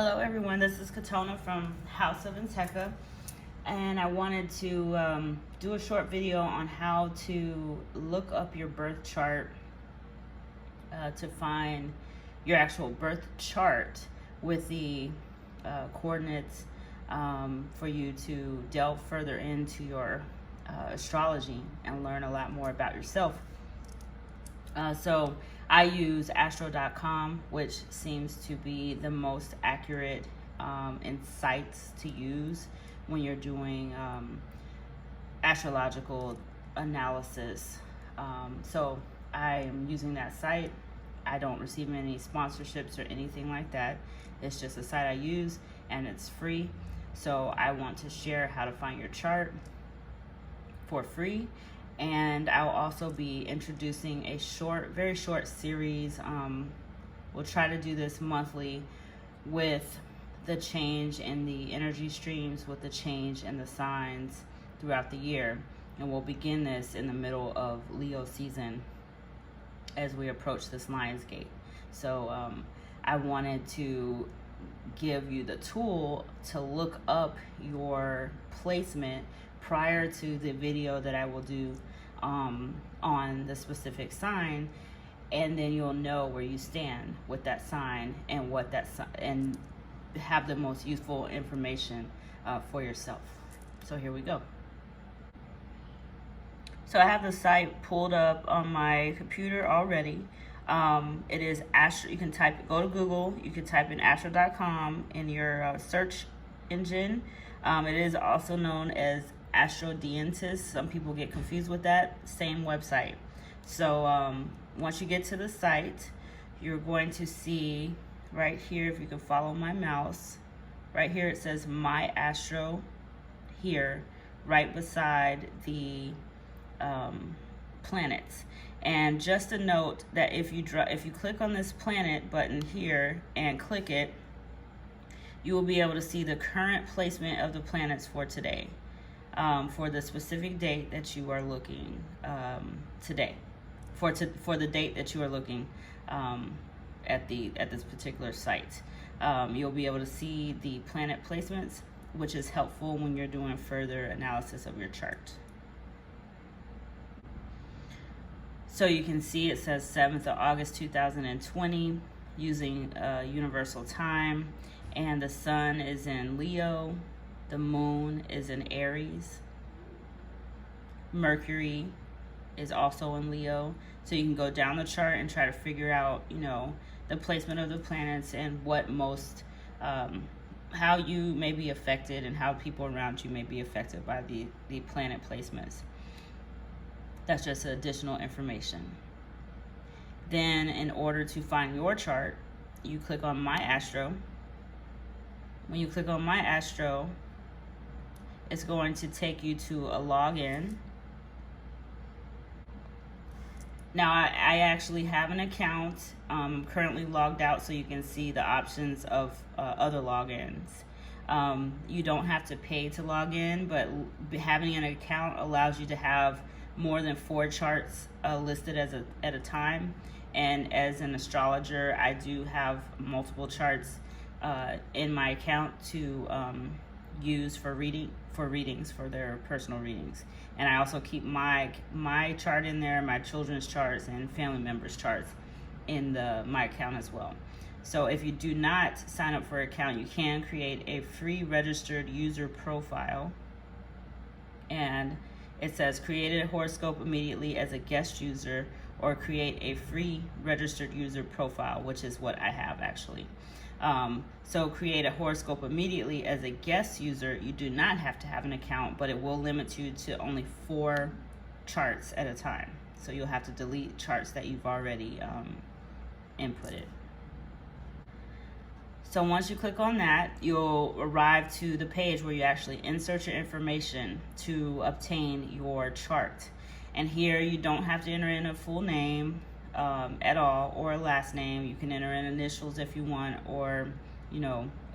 Hello everyone, this is Katona from House of Inteca, and I wanted to do a short video on how to look up your birth chart to find your actual birth chart with the coordinates for you to delve further into your astrology and learn a lot more about yourself. So I use Astro.com, which seems to be the most accurate insights to use when you're doing astrological analysis. So I am using that site. I don't receive any sponsorships or anything like that. It's just a site I use and it's free. So I want to share how to find your chart for free. And I'll also be introducing a very short series. We'll try to do this monthly with the change in the energy streams, with the change in the signs throughout the year. And we'll begin this in the middle of Leo season as we approach this Lionsgate. So I wanted to give you the tool to look up your placement prior to the video that I will do on the specific sign, and then you'll know where you stand with that sign and what and have the most useful information for yourself. So here we go. So I have the site pulled up on my computer already. It is Astro. You can go to Google, you can type in Astro.com in your search engine. It is also known as Astrodientis. Some people get confused with that. Same website. So once you get to the site, you're going to see right here, if you can follow my mouse, right here it says My Astro here, right beside the planets. And just a note that if you click on this planet button here and click it, you will be able to see the current placement of the planets for today, for the specific date that you are looking today, for the date that you are looking at this particular site. You'll be able to see the planet placements, which is helpful when you're doing further analysis of your chart. So you can see it says 7th of August 2020 using universal time, and the sun is in Leo, the moon is in Aries, Mercury is also in Leo. So you can go down the chart and try to figure out, the placement of the planets and what how you may be affected and how people around you may be affected by the planet placements. That's just additional information. Then in order to find your chart, you click on My Astro. When you click on My Astro, it's going to take you to a login. Now I actually have an account, currently logged out, so you can see the options of other logins. You don't have to pay to log in, but having an account allows you to have more than 4 charts listed at a time. And as an astrologer, I do have multiple charts in my account to use for readings, for their personal readings. And I also keep my chart in there, my children's charts and family members' charts in my account as well. So if you do not sign up for an account, you can create a free registered user profile, and it says create a horoscope immediately as a guest user, or create a free registered user profile, which is what I have actually. So create a horoscope immediately as a guest user. You do not have to have an account, but it will limit you to only 4 charts at a time. So you'll have to delete charts that you've already inputted. So once you click on that, you'll arrive to the page where you actually insert your information to obtain your chart. And here you don't have to enter in a full name at all, or a last name. You can enter in initials if you want, or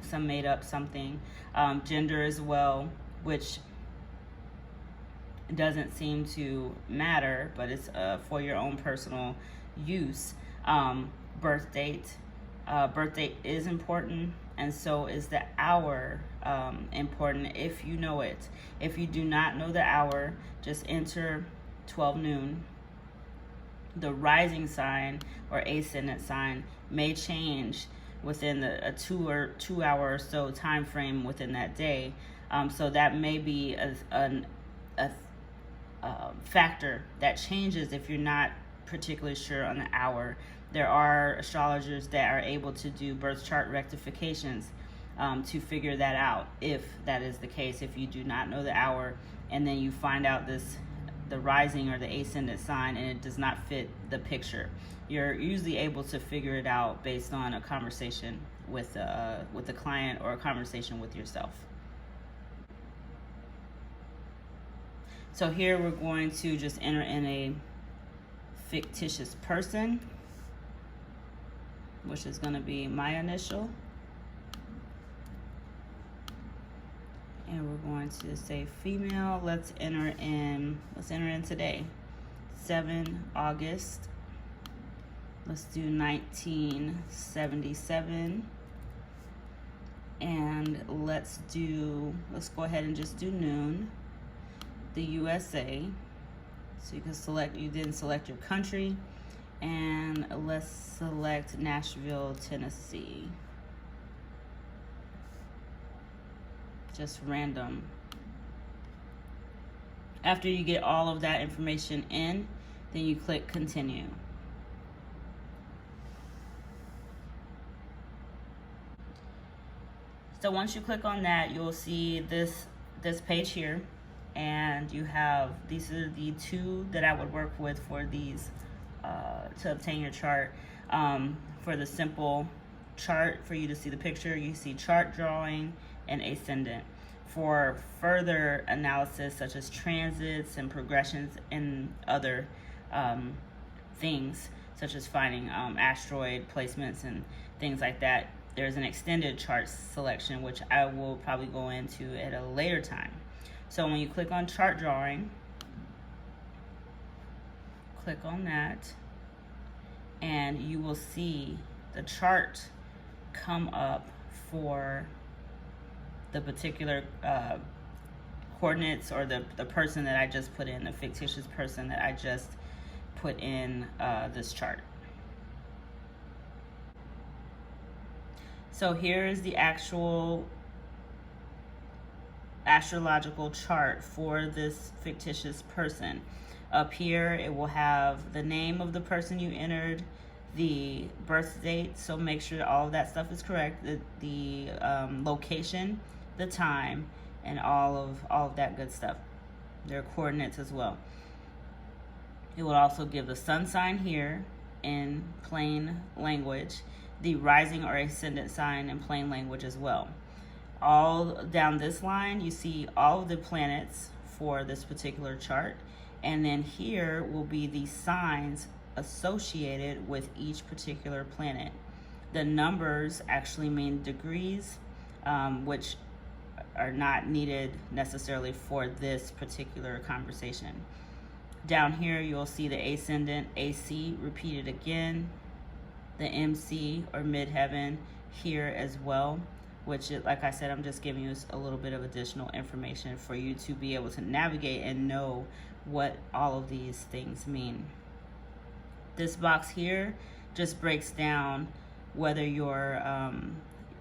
some made up something. Gender as well, which doesn't seem to matter, but it's for your own personal use. Birth date. Birth date is important. and so is the hour important if you know it. If you do not know the hour, just enter 12 noon. The rising sign or ascendant sign may change within a 2 hour or so time frame within that day. So that may be a factor that changes if you're not particularly sure on the hour. There are astrologers that are able to do birth chart rectifications to figure that out, if that is the case. If you do not know the hour and then you find out the rising or the ascendant sign and it does not fit the picture, you're usually able to figure it out based on a conversation with the client or a conversation with yourself. So here we're going to just enter in a fictitious person, which is going to be my initial. And we're going to say female. Let's enter in today, 7 August. Let's do 1977. And let's go ahead and just do noon, the USA. So you didn't select your country. And let's select Nashville, Tennessee. Just random. After you get all of that information in, then you click continue. So once you click on that, you'll see this page here, and these are the two that I would work with for these to obtain your chart. For the simple chart, for you to see the picture, you see chart drawing and ascendant. For further analysis, such as transits and progressions and other things, such as finding asteroid placements and things like that, there's an extended chart selection, which I will probably go into at a later time. So when you click on chart drawing, click on that, and you will see the chart come up for the particular coordinates, or the person that I just put in, the fictitious person that I just put in this chart. So here is the actual astrological chart for this fictitious person. Up here, it will have the name of the person you entered, the birth date, so make sure all of that stuff is correct, the location, the time, and all of that good stuff. Their coordinates as well. It will also give the sun sign here in plain language, the rising or ascendant sign in plain language as well. All down this line, you see all of the planets for this particular chart, and then here will be the signs associated with each particular planet. The numbers actually mean degrees, which are not needed necessarily for this particular conversation. Down here, you'll see the ascendant, AC, repeated again, the MC or midheaven here as well, which, like I said, I'm just giving you a little bit of additional information for you to be able to navigate and know what all of these things mean. This box here just breaks down whether your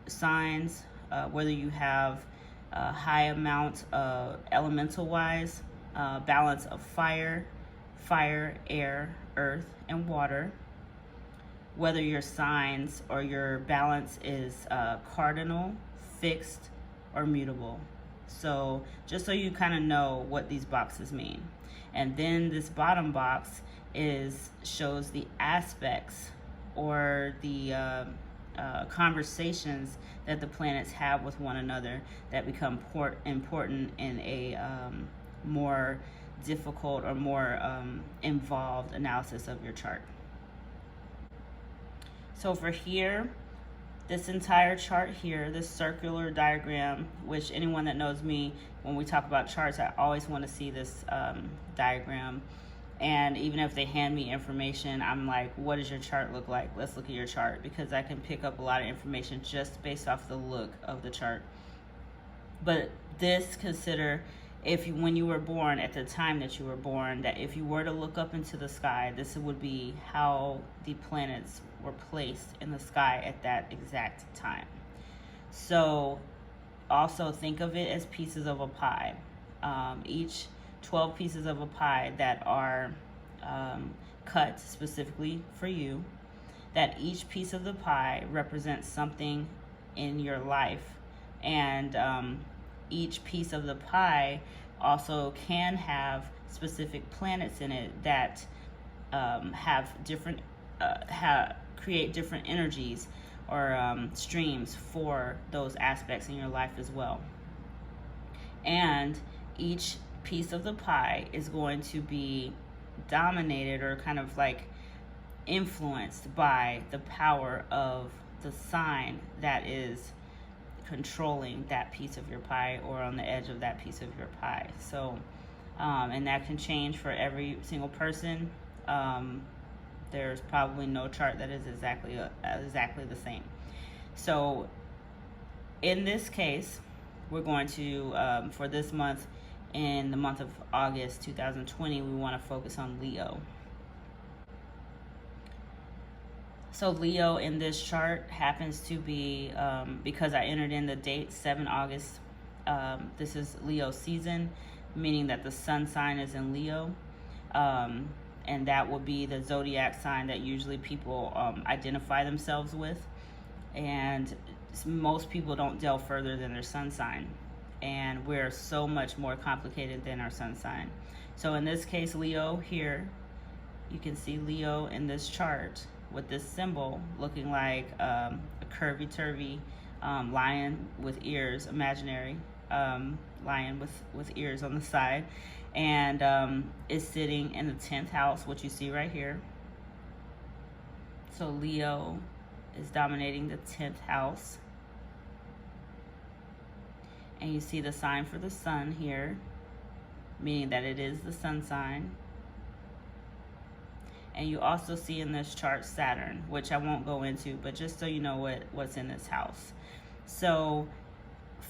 signs, whether you have a high amount of elemental-wise, balance of fire, air, earth, and water, whether your signs or your balance is cardinal, fixed, or mutable. So just so you kind of know what these boxes mean. And then this bottom box shows the aspects or the conversations that the planets have with one another that become important in a more difficult or more involved analysis of your chart. So for here, this entire chart here, this circular diagram, which anyone that knows me, when we talk about charts, I always want to see this diagram. And even if they hand me information, I'm like, what does your chart look like? Let's look at your chart, because I can pick up a lot of information just based off the look of the chart. But this, consider if you, when you were born, at the time that you were born, that if you were to look up into the sky, this would be how the planets were placed in the sky at that exact time. So also think of it as pieces of a pie. Each 12 pieces of a pie that are cut specifically for you, that each piece of the pie represents something in your life. And each piece of the pie also can have specific planets in it that have different, create different energies or streams for those aspects in your life as well. And each piece of the pie is going to be dominated or kind of like influenced by the power of the sign that is controlling that piece of your pie or on the edge of that piece of your pie. So and that can change for every single person. There's probably no chart that is exactly the same. So in this case, we're going to for this month, in the month of August 2020, we want to focus on Leo. So Leo in this chart happens to be, because I entered in the date 7 August, this is Leo season, meaning that the sun sign is in Leo. And that will be the zodiac sign that usually people identify themselves with. And most people don't delve further than their sun sign. And we're so much more complicated than our sun sign. So in this case, Leo here, you can see Leo in this chart with this symbol looking like a curvy-turvy lion with ears, imaginary lion with ears on the side, and is sitting in the 10th house, which you see right here. So Leo is dominating the 10th house. And you see the sign for the sun here, meaning that it is the sun sign. And you also see in this chart Saturn, which I won't go into, but just so you know what's in this house. So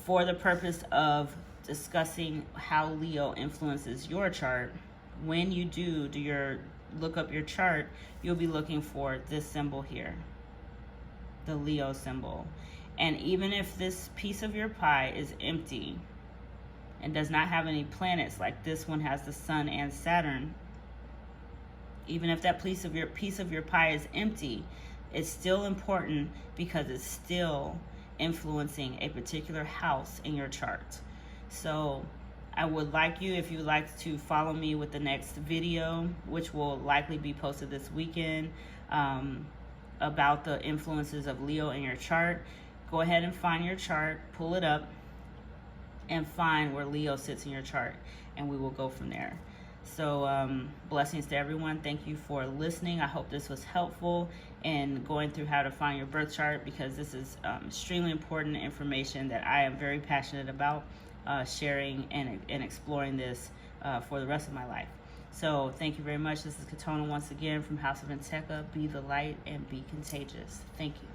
for the purpose of discussing how Leo influences your chart, when you do your look up your chart, you'll be looking for this symbol here, the Leo symbol. And even if this piece of your pie is empty and does not have any planets, like this one has the sun and Saturn, even if that piece of your pie is empty, it's still important because it's still influencing a particular house in your chart. So I would like you, if you'd like to follow me with the next video, which will likely be posted this weekend, about the influences of Leo in your chart. Go ahead and find your chart, pull it up, and find where Leo sits in your chart, and we will go from there. So blessings to everyone. Thank you for listening. I hope this was helpful in going through how to find your birth chart, because this is extremely important information that I am very passionate about sharing and exploring this for the rest of my life. So thank you very much. This is Katona once again from House of Inteca. Be the light and be contagious. Thank you.